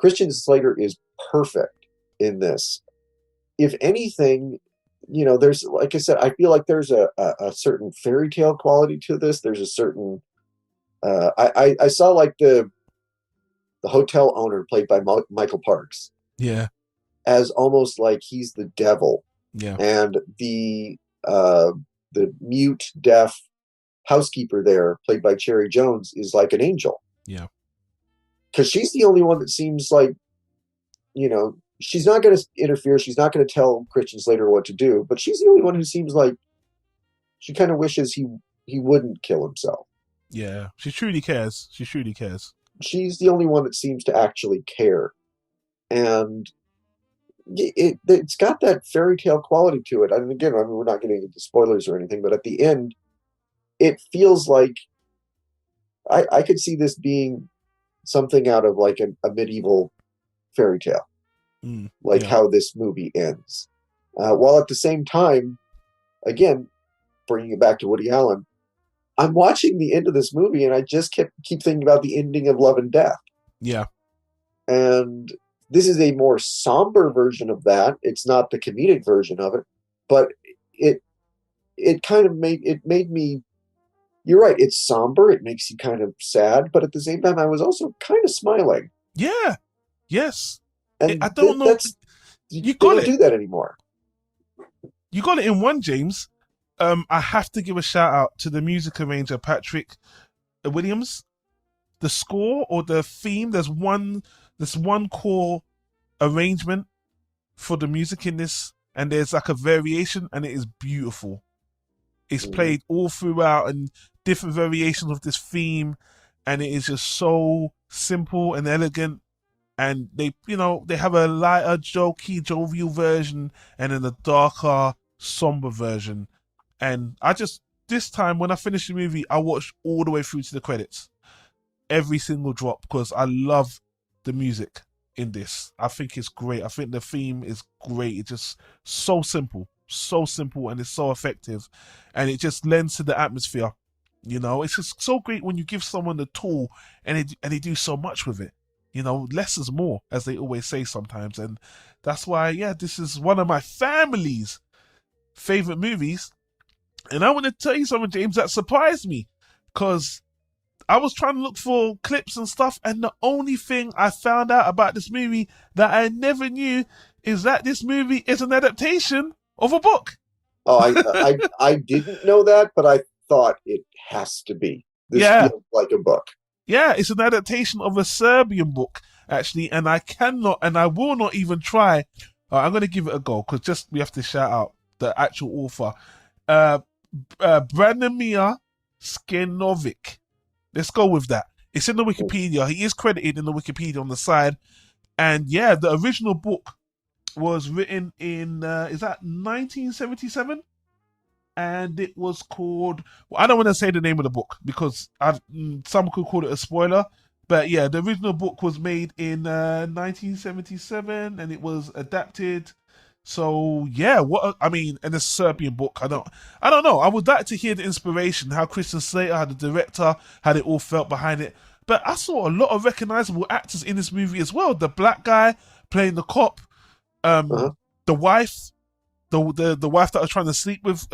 Christian Slater is perfect in this. If anything, there's, like I said, I feel like there's a certain fairy tale quality to this. There's a certain I saw like the hotel owner played by Michael Parks. Yeah. As almost like he's the devil. Yeah. And the mute deaf housekeeper there, played by Cherry Jones, is like an angel. Yeah. Because she's the only one that seems like, she's not going to interfere. She's not going to tell Christian Slater what to do. But she's the only one who seems like she kind of wishes he wouldn't kill himself. Yeah. She truly cares. She truly cares. She's the only one that seems to actually care. And it's got that fairy tale quality to it. And again, we're not getting into spoilers or anything, but at the end, it feels like I could see this being something out of like a medieval fairy tale, how this movie ends. While at the same time, again, bringing it back to Woody Allen, I'm watching the end of this movie and I just keep thinking about the ending of Love and Death. Yeah. And this is a more somber version of that. It's not the comedic version of it, but it kind of made me. You're right. It's somber. It makes you kind of sad, but at the same time, I was also kind of smiling. Yeah. Yes. And I don't know. You don't do that anymore. You got it in one, James. I have to give a shout out to the music arranger Patrick Williams. The score or the theme, there's one core arrangement for the music in this, and there's like a variation, and it is beautiful. It's played all throughout and different variations of this theme, and it is just so simple and elegant. And they have a lighter, jokey, jovial version, and then a darker, somber version. And this time when I finished the movie, I watched all the way through to the credits. Every single drop, because I love the music in this. I think it's great. I think the theme is great. It's just so simple, and it's so effective, and it just lends to the atmosphere. It's just so great when you give someone the tool and they do so much with it. Less is more, as they always say sometimes, and that's why, this is one of my family's favorite movies. And I want to tell you something, James, that surprised me, because I was trying to look for clips and stuff, and the only thing I found out about this movie that I never knew is that this movie is an adaptation of a book. Oh, I didn't know that, but I thought it has to be. This feels like a book. Yeah, it's an adaptation of a Serbian book, actually, and I cannot, and I will not even try. I'm going to give it a go, because we have to shout out the actual author. Branimir Skenovic. Let's go with that. It's in the Wikipedia. He is credited in the Wikipedia on the side. And the original book was written in, is that 1977? And it was called, I don't want to say the name of the book because some could call it a spoiler. But the original book was made in 1977 and it was adapted. So and a Serbian book. I don't know. I would like to hear the inspiration, how Christian Slater, how the director, how they all felt behind it. But I saw a lot of recognizable actors in this movie as well. The black guy playing the cop, the wife, the wife that was trying to sleep with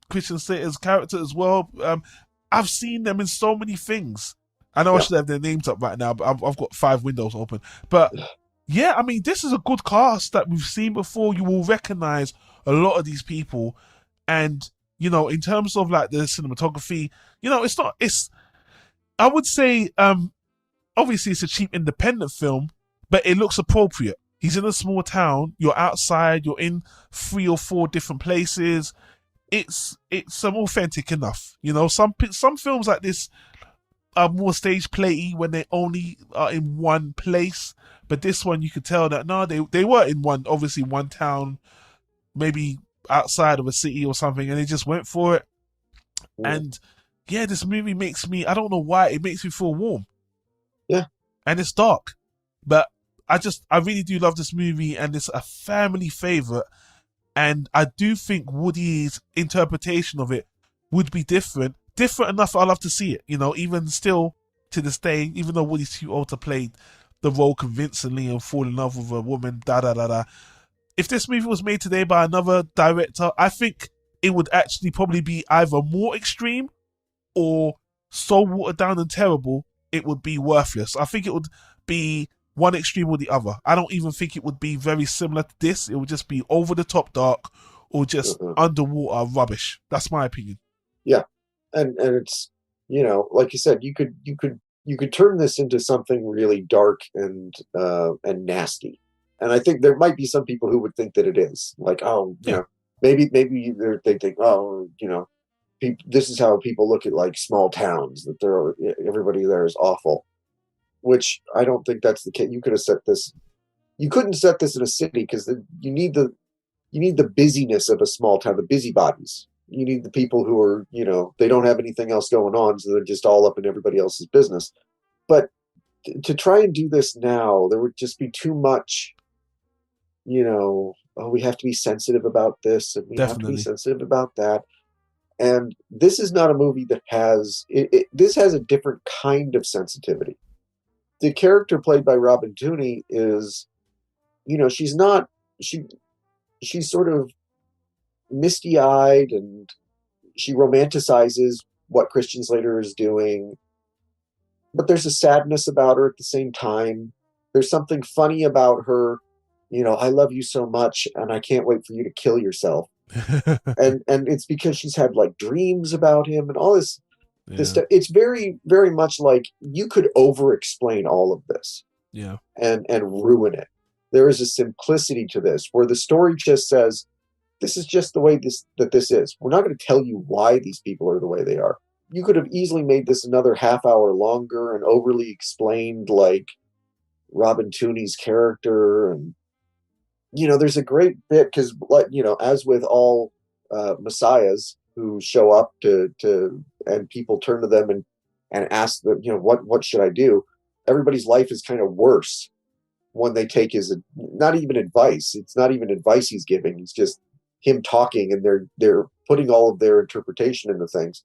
Christian Slater's character as well. I've seen them in so many things. I know I should have their names up right now, but I've got 5 windows open. But this is a good cast that we've seen before. You will recognize a lot of these people. And, in terms of like the cinematography, I would say, obviously it's a cheap independent film, but it looks appropriate. He's in a small town. You're outside. You're in 3 or 4 different places. It's authentic enough. Some films like this are more stage playy when they only are in one place. But this one, you could tell that they were in one town, maybe outside of a city or something, and they just went for it. Yeah. And this movie makes me, I don't know why, it makes me feel warm. Yeah. And it's dark. But I really do love this movie, and it's a family favorite. And I do think Woody's interpretation of it would be different enough. I love to see it, even still to this day, even though Woody's too old to play the role convincingly and fall in love with a woman. Da da da da. If this movie was made today by another director, I think it would actually probably be either more extreme or so watered down and terrible it would be worthless. I think it would be one extreme or the other. I don't even think it would be very similar to this. It would just be over the top dark or just Uh-huh. underwater rubbish. That's my opinion. Yeah, and it's, like you said, you could turn this into something really dark and nasty. And I think there might be some people who would think that it is like, oh, Yeah, maybe they think, oh, this is how people look at like small towns, that everybody there is awful, which I don't think that's the case. You couldn't set this in a city because you need the busyness of a small town, the busybodies. You need the people who are, they don't have anything else going on, so they're just all up in everybody else's business. But to try and do this now, there would just be too much, oh, we have to be sensitive about this and we have to be definitely. sensitive about that. And this is not a movie that this has a different kind of sensitivity. The character played by Robin Tooney is, she's not, she, she's sort of misty eyed and she romanticizes what Christian Slater is doing, but there's a sadness about her at the same time. There's something funny about her, I love you so much and I can't wait for you to kill yourself. And it's because she's had like dreams about him and all this Yeah, stuff. It's very, very much like you could over explain all of this yeah, and ruin it. There is a simplicity to this where the story just says, this is just the way this is. We're not going to tell you why these people are the way they are. You could have easily made this another half hour longer and overly explained like Robin Tooney's character. And there's a great bit because, like, as with all messiahs who show up to and people turn to them and ask them, what should I do? Everybody's life is kind of worse when they take his, not even advice. It's not even advice he's giving. It's just him talking, and they're putting all of their interpretation into things.